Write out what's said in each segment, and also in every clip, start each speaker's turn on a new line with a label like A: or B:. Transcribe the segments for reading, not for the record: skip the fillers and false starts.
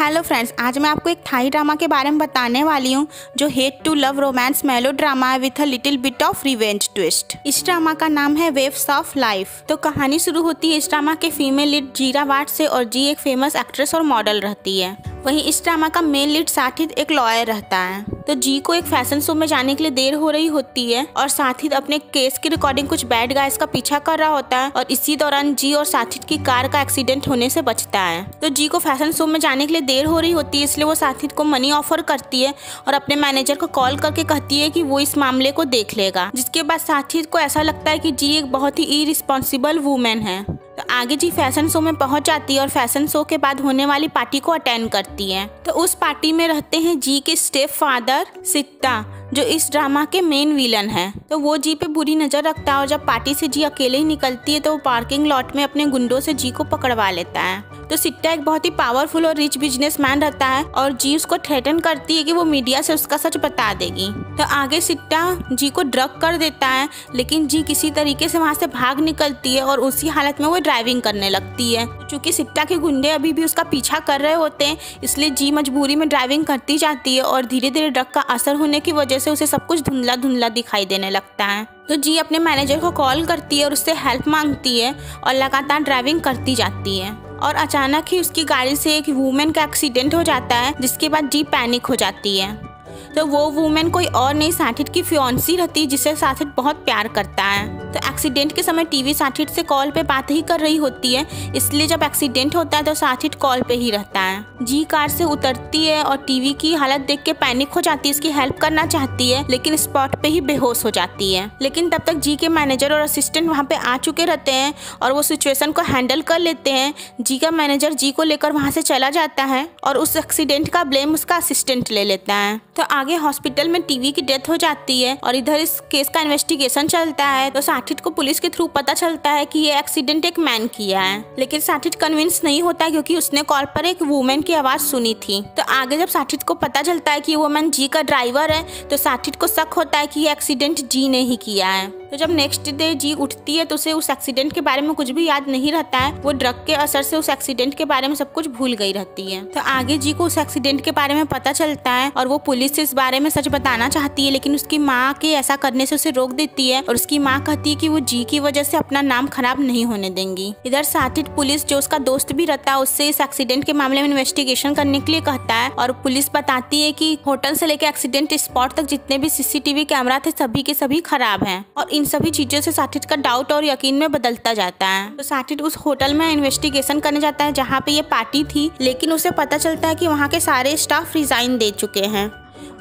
A: Hello friends, आज मैं आपको एक थाई ड्रामा के बारे में बताने वाली हूँ जो हेट टू लव रोमांस मेलो ड्रामा है with a little bit of revenge twist. इस ड्रामा का नाम है वेव्स ऑफ लाइफ। तो कहानी शुरू होती है इस ड्रामा के फीमेल लीड जीरा वाट से और जी एक फेमस एक्ट्रेस और मॉडल रहती है। वहीं इस ड्रामा का मेन लीड साथित एक लॉयर रहता है। तो जी को एक फैशन शो में जाने के लिए देर हो रही होती है और साथित अपने केस की रिकॉर्डिंग कुछ बैड गाइस का पीछा कर रहा होता है और इसी दौरान जी और साथित की कार का एक्सीडेंट होने से बचता है। तो जी को फैशन शो में जाने के लिए देर हो रही होती है, इसलिए वो साथित को मनी ऑफर करती है और अपने मैनेजर को कॉल करके कहती है कि वो इस मामले को देख लेगा। जिसके बाद साथित को ऐसा लगता है कि जी एक बहुत ही इरिस्पॉन्सिबल वुमेन है। तो आगे जी फैशन शो में पहुंच जाती है और फैशन शो के बाद होने वाली पार्टी को अटेंड करती है। तो उस पार्टी में रहते हैं जी के स्टेप फादर सिट्टा, जो इस ड्रामा के मेन विलन है। तो वो जी पे बुरी नजर रखता है और जब पार्टी से जी अकेले ही निकलती है तो वो पार्किंग लॉट में अपने गुंडों से जी को पकड़वा लेता है। तो सिट्टा एक बहुत ही पावरफुल और रिच बिजनेसमैन रहता है और जी उसको थ्रेटन करती है कि वो मीडिया से उसका सच बता देगी। तो आगे सिट्टा जी को ड्रग कर देता है, लेकिन जी किसी तरीके से वहाँ से भाग निकलती है और उसी हालत में वो ड्राइविंग करने लगती है। क्योंकि सिट्टा के गुंडे अभी भी उसका पीछा कर रहे होते हैं, इसलिए जी मजबूरी में ड्राइविंग करती जाती है और धीरे धीरे ड्रग का असर होने की वजह से उसे सब कुछ धुंधला धुंधला दिखाई देने लगता है। तो जी अपने मैनेजर को कॉल करती है और उससे हेल्प मांगती है और लगातार ड्राइविंग करती जाती है और अचानक ही उसकी गाड़ी से एक वुमेन का एक्सीडेंट हो जाता है, जिसके बाद जी पैनिक हो जाती है। तो वो वुमेन कोई और नहीं साथित की फियांसी रहती है जिसे साथित बहुत प्यार करता है। तो एक्सीडेंट के समय टीवी साथित से कॉल पे बात ही कर रही होती है, इसलिए जब एक्सीडेंट होता है तो साथित कॉल पे ही रहता है। जी कार से उतरती है और टीवी की हालत देख के पैनिक हो जाती है, इसकी हेल्प करना चाहती है लेकिन स्पॉट पे ही बेहोश हो जाती है। लेकिन तब तक जी के मैनेजर और असिस्टेंट वहाँ पे आ चुके रहते हैं और वो सिचुएशन को हैंडल कर लेते हैं। जी का मैनेजर जी को लेकर वहाँ से चला जाता है और उस एक्सीडेंट का ब्लेम उसका असिस्टेंट ले लेता है। तो आगे हॉस्पिटल में टीवी की डेथ हो जाती है और इधर इस केस का इन्वेस्टिगेशन चलता है। तो साथित को पुलिस के थ्रू पता चलता है कि ये एक्सीडेंट एक मैन किया है, लेकिन साथित कन्विंस नहीं होता है क्योंकि उसने कॉल पर एक वुमेन की आवाज सुनी थी। तो आगे जब साथित को पता चलता है कि वो मैन जी का ड्राइवर है तो साथित को शक होता है कि ये एक्सीडेंट जी ने ही किया है। तो जब नेक्स्ट डे जी उठती है तो उसे उस एक्सीडेंट के बारे में कुछ भी याद नहीं रहता है। वो ड्रग के असर से उस एक्सीडेंट के बारे में सब कुछ भूल गई रहती है। तो आगे जी को उस एक्सीडेंट के बारे में पता चलता है और वो पुलिस से इस बारे में सच बताना चाहती है, लेकिन उसकी माँ के ऐसा करने से उसे रोक देती है और उसकी माँ कहती है कि वो जी की वजह से अपना नाम खराब नहीं होने देंगी। इधर साथित पुलिस जो उसका दोस्त भी रहता है उससे इस एक्सीडेंट के मामले में इन्वेस्टिगेशन करने के लिए कहता है और पुलिस बताती है कि होटल से लेकर एक्सीडेंट स्पॉट तक जितने भी सीसीटीवी कैमरा थे सभी के सभी खराब हैं और इन सभी चीजों से साथित का डाउट और यकीन में बदलता जाता है। तो साथित उस होटल में इन्वेस्टिगेशन करने जाता है जहाँ पे ये पार्टी थी, लेकिन उसे पता चलता है कि वहाँ के सारे स्टाफ रिजाइन दे चुके हैं।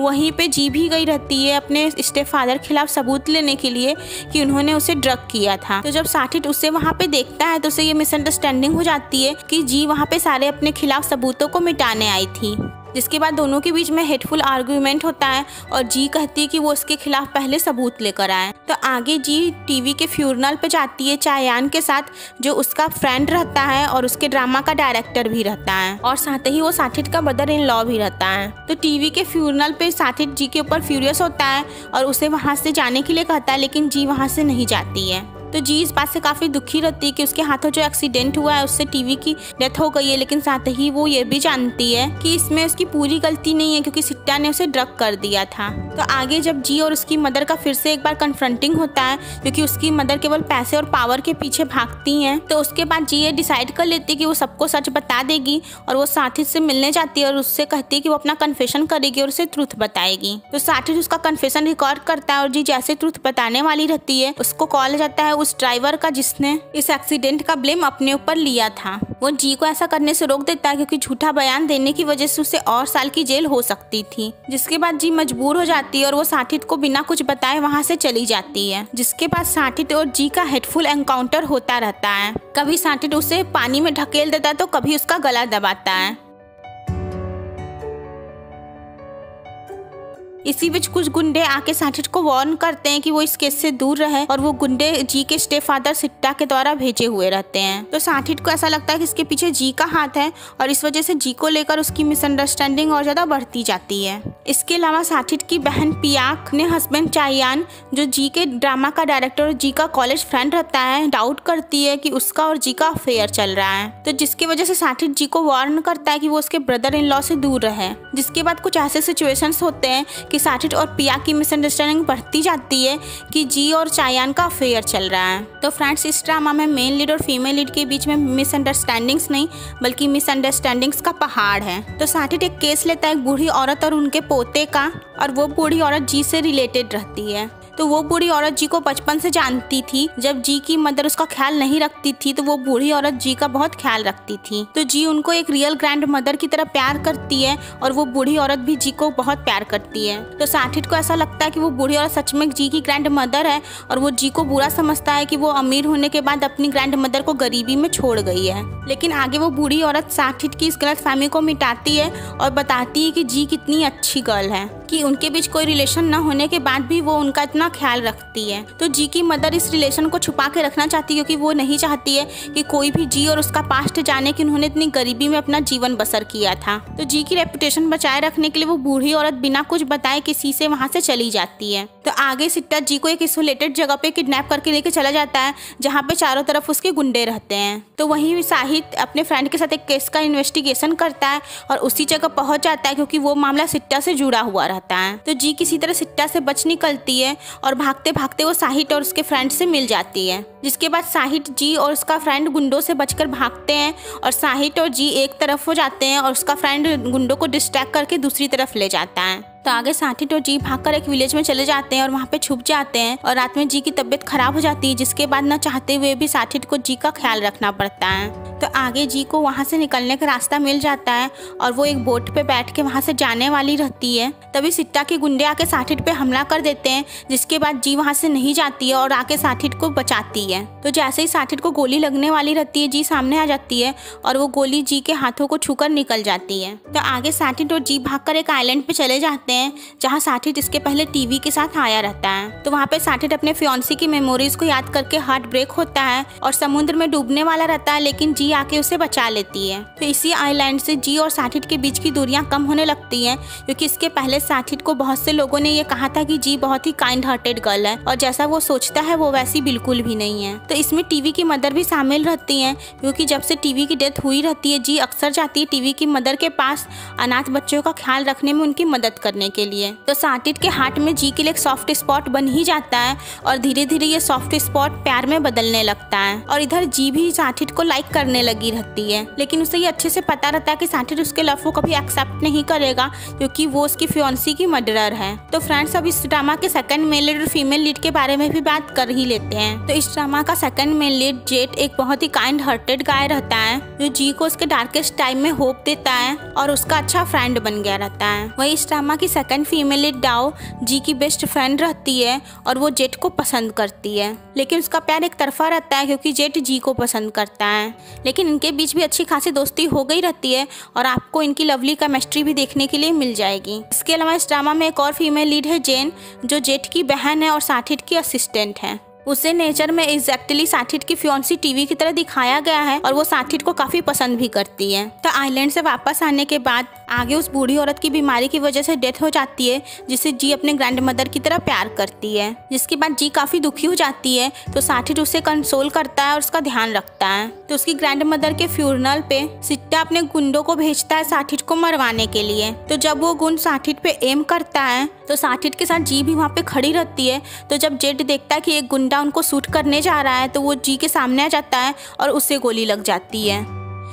A: वहीं पे जी भी गई रहती है अपने स्टेप फादर खिलाफ सबूत लेने के लिए कि उन्होंने उसे ड्रग किया था। तो जब साथित उसे वहाँ पे देखता है तो उसे ये मिसअंडरस्टैंडिंग हो जाती है कि जी वहाँ पे सारे अपने खिलाफ सबूतों को मिटाने आई थी। जिसके बाद दोनों के बीच में हेटफुल आर्गुमेंट होता है और जी कहती है कि वो उसके खिलाफ पहले सबूत लेकर आए। तो आगे जी टीवी के फ्यूनरल पे जाती है चायान के साथ, जो उसका फ्रेंड रहता है और उसके ड्रामा का डायरेक्टर भी रहता है और साथ ही वो साथित का ब्रदर इन लॉ भी रहता है। तो टीवी के फ्यूनरल पे साथित जी के ऊपर फ्यूरियस होता है और उसे वहाँ से जाने के लिए कहता है, लेकिन जी वहाँ से नहीं जाती है। तो जी इस बात से काफ़ी दुखी रहती है कि उसके हाथों जो एक्सीडेंट हुआ है उससे टीवी की डेथ हो गई है, लेकिन साथ ही वो ये भी जानती है कि इसमें उसकी पूरी गलती नहीं है क्योंकि सिट्टा ने उसे ड्रग कर दिया था। तो आगे जब जी और उसकी मदर का फिर से एक बार कन्फ्रंटिंग होता है क्योंकि उसकी मदर केवल पैसे और पावर के पीछे भागती हैं, तो उसके बाद जी ये डिसाइड कर लेती है कि वो सबको सच बता देगी और वो साथित से मिलने जाती है और उससे कहती है कि वो अपना कन्फेशन करेगी और उसे ट्रूथ बताएगी। तो साथित उसका कन्फेशन रिकॉर्ड करता है और जी जैसे ट्रूथ बताने वाली रहती है उसको कॉल जाता है उस ड्राइवर का जिसने इस एक्सीडेंट का ब्लेम अपने ऊपर लिया था। वो जी को ऐसा करने से रोक देता है क्योंकि झूठा बयान देने की वजह से उसे और साल की जेल हो सकती थी। जिसके बाद जी मजबूर हो जाती है और वो साथित को बिना कुछ बताए वहाँ से चली जाती है। जिसके बाद साथित और जी का हेटफुल एनकाउंटर होता रहता है। कभी साथित उसे पानी में ढकेल देता है तो कभी उसका गला दबाता है। इसी बीच कुछ गुंडे आके साठिट को वार्न करते हैं कि वो इस केस से दूर रहे और वो गुंडे जी के स्टेप फादर सिट्टा के द्वारा भेजे हुए रहते हैं। तो साठिट को ऐसा लगता है कि इसके पीछे जी का हाथ है और इस वजह से जी को लेकर उसकी मिसअंडरस्टैंडिंग और ज्यादा बढ़ती जाती है। इसके अलावा साठिट की बहन पियाक अपने हस्बैंड चायान, जो जी के ड्रामा का डायरेक्टर और जी का कॉलेज फ्रेंड रहता है, डाउट करती है कि उसका और जी का अफेयर चल रहा है। तो जिसकी वजह से साठिट जी को वार्न करता है कि वो उसके ब्रदर इन लॉ से दूर रहे। जिसके बाद कुछ ऐसे सिचुएशंस होते हैं कि साठिट और पिया की मिसअंडरस्टैंडिंग बढ़ती जाती है कि जी और चायान का अफेयर चल रहा है। तो फ्रेंड्स, इस ड्रामा में मेन लीड और फीमेल लीड के बीच में मिसअंडरस्टैंडिंग्स नहीं बल्कि मिसअंडरस्टैंडिंग्स का पहाड़ है। तो साठिट एक केस लेता है एक बूढ़ी औरत और उनके पोते का, और वो बूढ़ी औरत जी से रिलेटेड रहती है। तो वो बूढ़ी औरत जी को बचपन से जानती थी। जब जी की मदर उसका ख्याल नहीं रखती थी तो वो बूढ़ी औरत जी का बहुत ख्याल रखती थी। तो जी उनको एक रियल ग्रैंड मदर की तरह प्यार करती है और वो बूढ़ी औरत भी जी को बहुत प्यार करती है। तो साठिट को ऐसा लगता है कि वो बूढ़ी औरत सच में जी की ग्रैंड मदर है और वो जी को बुरा समझता है कि वो अमीर होने के बाद अपनी ग्रैंड मदर को गरीबी में छोड़ गई है। लेकिन आगे वो बूढ़ी औरत साठिट की इस गलतफहमी को मिटाती है और बताती है कि जी कितनी अच्छी गर्ल है, कि उनके बीच कोई रिलेशन न होने के बाद भी वो उनका इतना ख्याल रखती है। तो जी की मदर इस रिलेशन को छुपा के रखना चाहती है क्योंकि वो नहीं चाहती है कि कोई भी जी और उसका पास्ट जाने कि उन्होंने इतनी गरीबी में अपना जीवन बसर किया था। तो जी की रेपुटेशन बचाए रखने के लिए वो बूढ़ी औरत बिना कुछ बताए किसी से वहाँ से चली जाती है। तो आगे सिट्टा जी को एक इसोलेटेड जगह पे किडनैप करके लेके चला जाता है जहाँ पे चारों तरफ उसके गुंडे रहते हैं। तो वहीं साहित अपने फ्रेंड के साथ एक केस का इन्वेस्टिगेशन करता है और उसी जगह पहुंच जाता है क्योंकि वो मामला सिट्टा से जुड़ा हुआ रहता है। तो जी किसी तरह सिट्टा से बच निकलती है और भागते भागते वो साहित और उसके फ्रेंड से मिल जाती है। जिसके बाद साहित, जी और उसका फ्रेंड गुंडों से बचकर भागते हैं और साहित और जी एक तरफ हो जाते हैं और उसका फ्रेंड गुंडों को डिस्ट्रैक्ट करके दूसरी तरफ ले जाता है। तो आगे साठिट और जी भागकर एक विलेज में चले जाते हैं और वहाँ पे छुप जाते हैं और रात में जी की तबीयत खराब हो जाती है, जिसके बाद न चाहते हुए भी साठिट को जी का ख्याल रखना पड़ता है। तो आगे जी को वहाँ से निकलने का रास्ता मिल जाता है और वो एक बोट पे बैठ के वहाँ से जाने वाली रहती है। तभी सिट्टा के गुंडे आके साठिट पे हमला कर देते हैं, जिसके बाद जी वहाँ से नहीं जाती है और आके साठिट को बचाती है। तो जैसे ही साठिट को गोली लगने वाली रहती है, जी सामने आ जाती है और वो गोली जी के हाथों को छूकर निकल जाती है। तो आगे साठिट और जी भागकर एक आइलैंड पे चले जाते हैं जहाँ साठिट इसके पहले टीवी के साथ आया रहता है। तो वहाँ पे साठिट अपने फियांसी की मेमोरीज को याद करके हार्ट ब्रेक होता है और समुद्र में डूबने वाला रहता है, लेकिन जी आके उसे बचा लेती है। तो इसी आइलैंड से जी और साठिट के बीच की दूरियां कम होने लगती हैं क्योंकि इसके पहले साठिट को बहुत से लोगों ने ये कहा था कि जी बहुत ही काइंड हार्टेड गर्ल है और जैसा वो सोचता है वो वैसी बिल्कुल भी नहीं है। तो इसमें टीवी की मदर भी शामिल रहती है क्योंकि जब से टीवी की डेथ हुई रहती है, जी अक्सर जाती है टीवी की मदर के पास अनाथ बच्चों का ख्याल रखने में उनकी मदद करने के लिए। तो साठिट के हार्ट में जी के लिए एक सॉफ्ट स्पॉट बन ही जाता है और धीरे धीरे ये सॉफ्ट स्पॉट प्यार में बदलने लगता है और इधर जी भी साठिट को लाइक करने लगी रहती है। लेकिन उसे ये अच्छे से पता रहता है कि साठिट उसके लव को कभी एक्सेप्ट नहीं करेगा क्योंकि वो उसकी फियांसी की मर्डरर है। तो फ्रेंड्स, अब इस ड्रामा के सेकंड मेल लीड और फीमेल लीड के बारे में भी बात कर ही लेते हैं। तो इस ड्रामा का सेकंड मेल लीड जेट एक बहुत ही काइंड हार्टेड गाय रहता है जो जी को उसके डार्केस्ट टाइम में होप देता है और उसका अच्छा फ्रेंड बन गया रहता है। वही इस ड्रामा की सेकंड फीमेल लीड डाओ जी की बेस्ट फ्रेंड रहती है और वो जेट को पसंद करती है, लेकिन उसका प्यार एक तरफा रहता है क्योंकि जेट जी को पसंद करता है। लेकिन इनके बीच भी अच्छी खासी दोस्ती हो गई रहती है और आपको इनकी लवली केमिस्ट्री भी देखने के लिए मिल जाएगी। इसके अलावा इस ड्रामा में एक और फीमेल लीड है जेन, जो जेट की बहन है और साठिट की असिस्टेंट है। उसे नेचर में एग्जैक्टली साठिट की फियांसी टीवी की तरह दिखाया गया है और वो साठिट को काफी पसंद भी करती है। तो आइलैंड से वापस आने के बाद आगे उस बूढ़ी औरत की बीमारी की वजह से डेथ हो जाती है, जिसे जी अपने ग्रैंड मदर की तरह प्यार करती है। जिसके बाद जी काफी दुखी हो जाती है तो साठिट उसे कंसोल करता है और उसका ध्यान रखता है। तो उसकी ग्रैंड मदर के फ्यूनरल पे सिट्टा अपने गुंडों को भेजता है साठिट को मरवाने के लिए। तो जब वो गुंड साठिट पे एम करता है तो साठिट के साथ जी भी वहाँ पे खड़ी रहती है। तो जब जेट देखता है कि एक गुंडा उनको शूट करने जा रहा है तो वो जी के सामने आ जाता है और उससे गोली लग जाती है।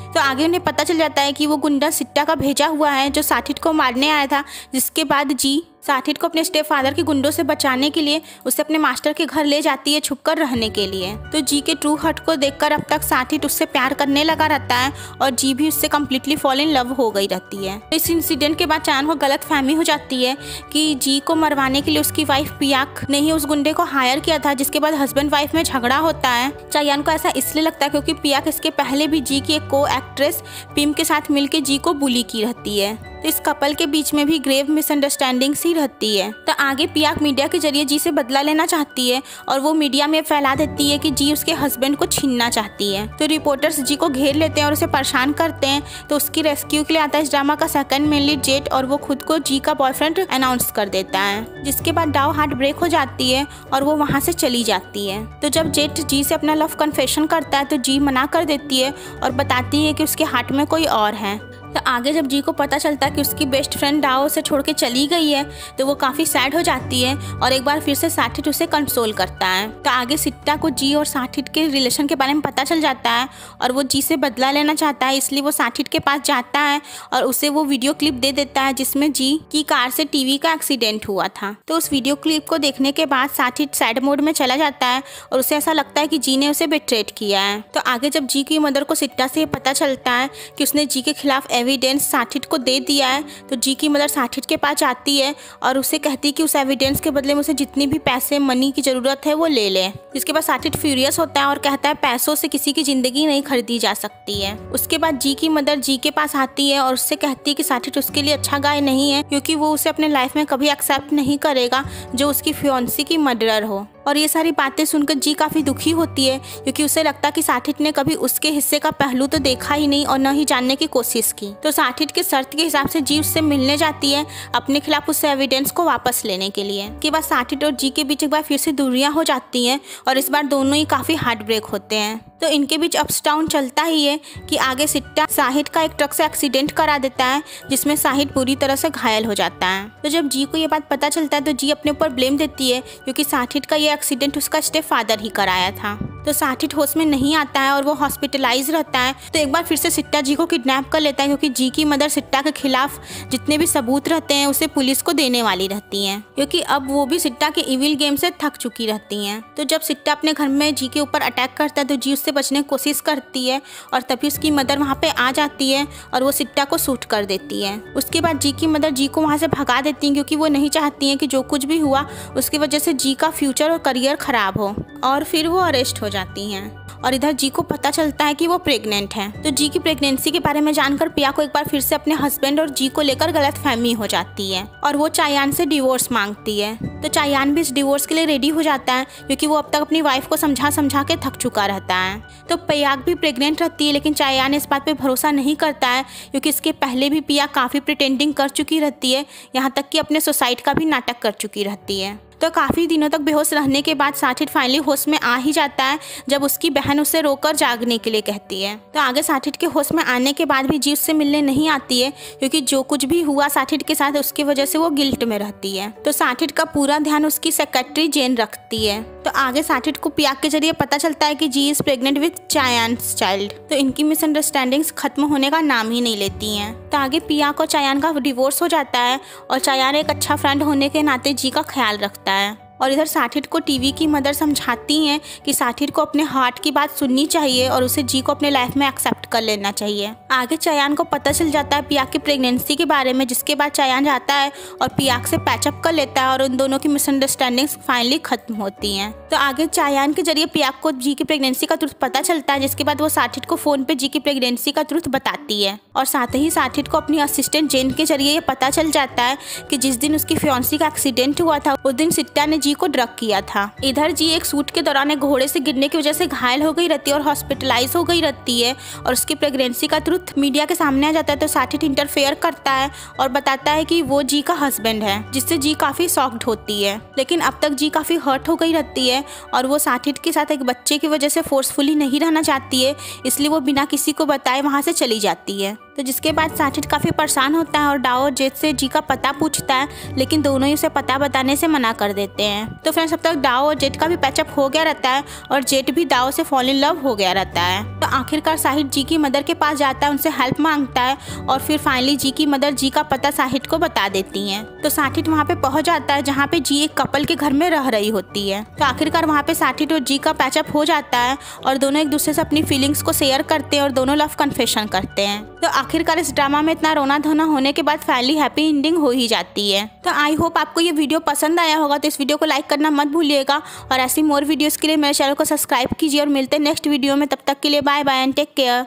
A: तो आगे उन्हें पता चल जाता है कि वो गुंडा सिट्टा का भेजा हुआ है जो साठिट को मारने आया था। जिसके बाद जी साठिट को अपने स्टेप फादर के गुंडों से बचाने के लिए उसे अपने मास्टर के घर ले जाती है छुपकर रहने के लिए। तो जी के ट्रू हर्ट को देखकर अब तक साठिट उससे प्यार करने लगा रहता है और जी भी उससे कम्प्लीटली फॉल इन लव हो गई रहती है। तो इस इंसिडेंट के बाद चायान को गलत फहमी हो जाती है कि जी को मरवाने के लिए उसकी वाइफ पियाक ने ही उस गुंडे को हायर किया था, जिसके बाद हस्बैंड वाइफ में झगड़ा होता है। चायान को ऐसा इसलिए लगता है क्योंकि पियाक इसके पहले भी जी की एक को एक्ट्रेस पिम के साथ मिलकर जी को बुली की रहती है। तो इस कपल के बीच में भी ग्रेव मिसअंडरस्टैंडिंग सी रहती है। तो आगे पियाक मीडिया के जरिए जी से बदला लेना चाहती है और वो मीडिया में फैला देती है कि जी उसके हस्बैंड को छीनना चाहती है। तो रिपोर्टर्स जी को घेर लेते हैं और उसे परेशान करते हैं। तो उसकी रेस्क्यू के लिए आता है इस ड्रामा का सेकंड मेन लीड जेट और वो खुद को जी का बॉयफ्रेंड अनाउंस कर देता है, जिसके बाद डाओ हार्ट ब्रेक हो जाती है और वो वहाँ से चली जाती है। तो जब जेट जी से अपना लव कन्फेशन करता है तो जी मना कर देती है और बताती है कि उसके हार्ट में कोई और है। तो आगे जब जी को पता चलता है कि उसकी बेस्ट फ्रेंड डाओ उसे छोड़ के चली गई है तो वो काफ़ी सैड हो जाती है और एक बार फिर से साठिट उसे कंसोल करता है। तो आगे सिट्टा को जी और साठिट के रिलेशन के बारे में पता चल जाता है और वो जी से बदला लेना चाहता है, इसलिए वो साठिट के पास जाता है और उसे वो वीडियो क्लिप दे देता है जिसमें जी की कार से टीवी का एक्सीडेंट हुआ था। तो उस वीडियो क्लिप को देखने के बाद साठिट सैड मोड में चला जाता है और उसे ऐसा लगता है कि जी ने उसे बेट्रेट किया है। तो आगे जब जी की मदर को सिट्टा से पता चलता है कि उसने जी के खिलाफ एविडेंस साठिट को दे दिया है तो जी की मदर साठिट के पास जाती है और उसे कहती है कि उस एविडेंस के बदले में उसे जितनी भी पैसे मनी की ज़रूरत है वो ले ले। जिसके बाद साठिट फ्यूरियस होता है और कहता है पैसों से किसी की ज़िंदगी नहीं खरीदी जा सकती है। उसके बाद जी की मदर जी के पास आती है और उससे कहती है कि साठिट उसके लिए अच्छा गाय नहीं है क्योंकि वो उसे अपने लाइफ में कभी एक्सेप्ट नहीं करेगा जो उसकी फियांसी की मर्डरर हो। और ये सारी बातें सुनकर जी काफ़ी दुखी होती है क्योंकि उसे लगता कि साठिट ने कभी उसके हिस्से का पहलू तो देखा ही नहीं और न ही जानने की कोशिश की। तो साठिट के शर्त के हिसाब से जी उससे मिलने जाती है अपने खिलाफ उस एविडेंस को वापस लेने के लिए। के बाद साठिट और जी के बीच एक बार फिर से दूरियां हो जाती हैं और इस बार दोनों ही काफ़ी हार्ट ब्रेक होते हैं। तो इनके बीच अप्स डाउन चलता ही है कि आगे सिट्टा साहिद का एक ट्रक से एक्सीडेंट करा देता है जिसमें साहिद पूरी तरह से घायल हो जाता है। तो जब जी को ये बात पता चलता है तो जी अपने ऊपर ब्लेम देती है क्योंकि साहिद का ये एक्सीडेंट उसका स्टेप फादर ही कराया था। तो साठिट होश में नहीं आता है और वो हॉस्पिटलाइज रहता है। तो एक बार फिर से सिट्टा जी को किडनैप कर लेता है क्योंकि जी की मदर सिट्टा के खिलाफ जितने भी सबूत रहते हैं उसे पुलिस को देने वाली रहती हैं क्योंकि अब वो भी सिट्टा के इविल गेम से थक चुकी रहती हैं। तो जब सिट्टा अपने घर में जी के ऊपर अटैक करता है तो जी उससे बचने की कोशिश करती है और तभी उसकी मदर वहाँ पे आ जाती है और वो सिट्टा को शूट कर देती है। उसके बाद जी की मदर जी को वहाँ से भगा देती हैं क्योंकि वो नहीं चाहती हैं कि जो कुछ भी हुआ उसकी वजह से जी का फ्यूचर और करियर खराब हो और फिर वो अरेस्ट हो जाती हैं। और इधर जी को पता चलता है कि वो प्रेग्नेंट है। तो जी की प्रेगनेंसी के बारे में जानकर पिया को एक बार फिर से अपने हस्बैंड और जी को लेकर गलतफहमी हो जाती है और वो चायान से डिवोर्स मांगती है। तो चायान भी इस डिवोर्स के लिए रेडी हो जाता है क्योंकि वो अब तक अपनी वाइफ को समझा के थक चुका रहता है। तो पियाक भी प्रेग्नेंट रहती है लेकिन चायान इस बात पे भरोसा नहीं करता है क्योंकि इसके पहले भी पिया काफ़ी प्रिटेंडिंग कर चुकी रहती है, यहाँ तक कि अपने सुसाइड का भी नाटक कर चुकी रहती है। तो काफ़ी दिनों तक बेहोश रहने के बाद साठिट फाइनली होश में आ ही जाता है जब उसकी बहन उसे रोककर जागने के लिए कहती है। तो आगे साठिट के होश में आने के बाद भी जी उससे मिलने नहीं आती है क्योंकि जो कुछ भी हुआ साठिट के साथ उसकी वजह से वो गिल्ट में रहती है। तो साठिट का पूरा ध्यान उसकी सेक्रेटरी जेन रखती है। तो आगे साठिट को पियाक के जरिए पता चलता है कि जी इज प्रेग्नेंट विथ चायान्स चाइल्ड। तो इनकी मिसअंडरस्टैंडिंग्स खत्म होने का नाम ही नहीं लेती हैं। तो आगे पियाक और चायान का डिवोर्स हो जाता है और चायान एक अच्छा फ्रेंड होने के नाते जी का ख्याल रखता है। और इधर साठिट को टीवी की मदर समझाती हैं कि साठिट को अपने हार्ट की बात सुननी चाहिए और उसे जी को अपने लाइफ में एक्सेप्ट कर लेना चाहिए। आगे चायान को पता चल जाता है पियाक की प्रेगनेंसी के बारे में, जिसके बाद चायान जाता है और पियाक से पैचअप कर लेता है और उन दोनों की मिसअंडरस्टैंडिंग्स फाइनली खत्म होती हैं। तो आगे चायान के जरिए पियाक को जी की प्रेगनेंसी का ट्रुथ पता चलता है, जिसके बाद वो साठिट को फोन पे जी की प्रेगनेंसी का ट्रुथ बताती है। और साथ ही साठिट को अपनी असिस्टेंट जेन के जरिए ये पता चल जाता है कि जिस दिन उसकी फियांसी का एक्सीडेंट हुआ था उस दिन सिट्टा ने जी को ड्रग किया था। इधर जी एक शूट के दौरान एक घोड़े से गिरने की वजह से घायल हो गई रहती है और हॉस्पिटलाइज हो गई रहती है और उसकी प्रेगनेंसी का ट्रुथ मीडिया के सामने आ जाता है। तो साठिट इंटरफेयर करता है और बताता है कि वो जी का हस्बैंड है, जिससे जी काफी शॉक्ड होती है। लेकिन अब तक जी काफी हर्ट हो गई रहती है और वो साठिट के साथ एक बच्चे की वजह से फोर्सफुली नहीं रहना चाहती है, इसलिए वो बिना किसी को बताए वहाँ से चली जाती है। तो जिसके बाद साठिट काफ़ी परेशान होता है और डाओ जेट से जी का पता पूछता है, लेकिन दोनों ही उसे पता बताने से मना कर देते हैं। तो फ्रेंड्स अब तक डाओ और जेट का भी पैचअप हो गया रहता है और जेट भी डाओ से फॉल इन लव हो गया रहता है। तो आखिरकार साहिद जी की मदर के पास जाता है, उनसे हेल्प मांगता है और फिर फाइनली जी की मदर जी का पता साहिद को बता देती हैं। तो साठिट वहाँ पे पहुँच जाता है जहाँ पे जी एक कपल के घर में रह रही होती है। तो आखिरकार वहाँ पे साठिट और जी का पैचअप हो जाता है और दोनों एक दूसरे से अपनी फीलिंग्स को शेयर करते हैं और दोनों लव कन्फेशन करते हैं। तो आखिरकार इस ड्रामा में इतना रोना धोना होने के बाद फाइनली हैप्पी एंडिंग हो ही जाती है। तो आई होप आपको ये वीडियो पसंद आया होगा। तो इस वीडियो को लाइक करना मत भूलिएगा और ऐसी मोर वीडियोस के लिए मेरे चैनल को सब्सक्राइब कीजिए और मिलते हैं नेक्स्ट वीडियो में। तब तक के लिए bye bye and take care.